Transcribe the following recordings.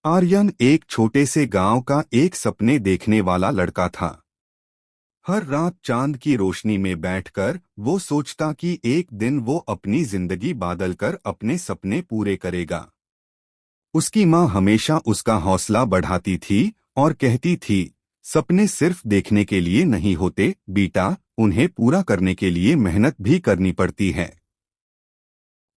आर्यन एक छोटे से गांव का एक सपने देखने वाला लड़का था। हर रात चांद की रोशनी में बैठकर वो सोचता कि एक दिन वो अपनी जिंदगी बादल कर अपने सपने पूरे करेगा। उसकी माँ हमेशा उसका हौसला बढ़ाती थी और कहती थी, सपने सिर्फ देखने के लिए नहीं होते बेटा, उन्हें पूरा करने के लिए मेहनत भी करनी पड़ती है।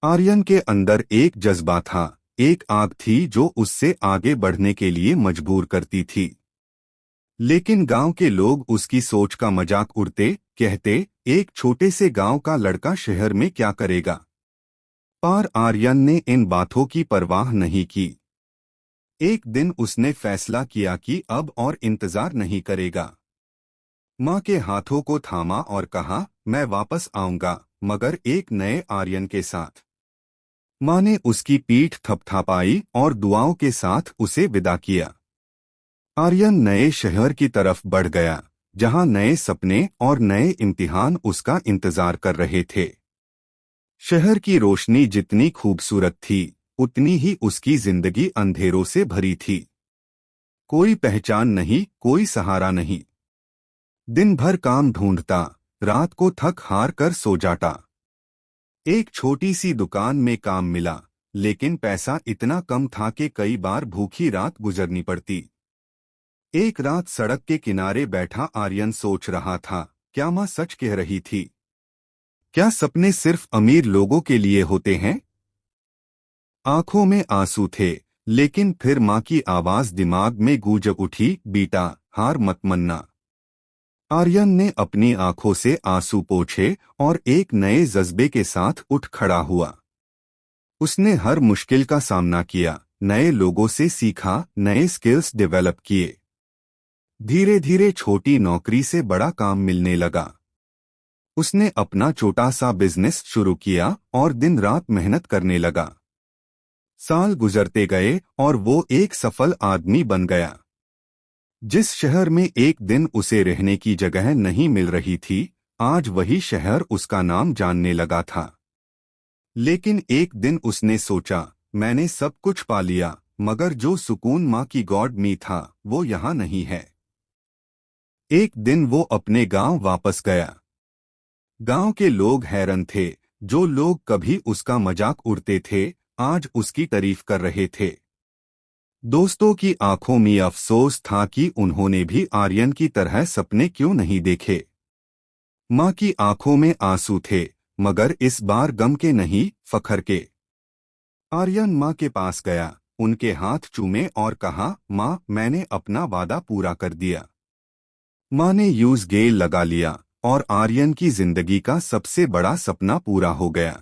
आर्यन के अंदर एक जज्बा था, एक आग थी जो उससे आगे बढ़ने के लिए मजबूर करती थी। लेकिन गांव के लोग उसकी सोच का मजाक उड़ते, कहते, एक छोटे से गांव का लड़का शहर में क्या करेगा। पर आर्यन ने इन बातों की परवाह नहीं की। एक दिन उसने फैसला किया कि अब और इंतजार नहीं करेगा। माँ के हाथों को थामा और कहा, मैं वापस आऊंगा, मगर एक नए आर्यन के साथ। माँ ने उसकी पीठ थपथपाई और दुआओं के साथ उसे विदा किया। आर्यन नए शहर की तरफ बढ़ गया, जहां नए सपने और नए इम्तिहान उसका इंतजार कर रहे थे। शहर की रोशनी जितनी खूबसूरत थी, उतनी ही उसकी जिंदगी अंधेरों से भरी थी। कोई पहचान नहीं, कोई सहारा नहीं। दिन भर काम ढूंढता, रात को थक हार कर सो जाता। एक छोटी सी दुकान में काम मिला, लेकिन पैसा इतना कम था कि कई बार भूखी रात गुजरनी पड़ती। एक रात सड़क के किनारे बैठा आर्यन सोच रहा था, क्या माँ सच कह रही थी? क्या सपने सिर्फ अमीर लोगों के लिए होते हैं? आंखों में आंसू थे, लेकिन फिर माँ की आवाज दिमाग में गूंज उठी, बेटा, हार मत मानना। आर्यन ने अपनी आंखों से आंसू पोंछे और एक नए जज्बे के साथ उठ खड़ा हुआ। उसने हर मुश्किल का सामना किया, नए लोगों से सीखा, नए स्किल्स डेवलप किए। धीरे धीरे छोटी नौकरी से बड़ा काम मिलने लगा। उसने अपना छोटा सा बिजनेस शुरू किया और दिन रात मेहनत करने लगा। साल गुजरते गए और वो एक सफल आदमी बन गया। जिस शहर में एक दिन उसे रहने की जगह नहीं मिल रही थी, आज वही शहर उसका नाम जानने लगा था। लेकिन एक दिन उसने सोचा, मैंने सब कुछ पा लिया, मगर जो सुकून माँ की गॉड में था, वो यहाँ नहीं है। एक दिन वो अपने गांव वापस गया। गांव के लोग हैरान थे, जो लोग कभी उसका मजाक उड़ाते थे, आज उसकी तारीफ कर रहे थे। दोस्तों की आंखों में अफसोस था कि उन्होंने भी आर्यन की तरह सपने क्यों नहीं देखे। माँ की आंखों में आंसू थे, मगर इस बार गम के नहीं, फखर के। आर्यन माँ के पास गया, उनके हाथ चूमे और कहा, माँ, मैंने अपना वादा पूरा कर दिया। माँ ने यूज गेल लगा लिया और आर्यन की जिंदगी का सबसे बड़ा सपना पूरा हो गया।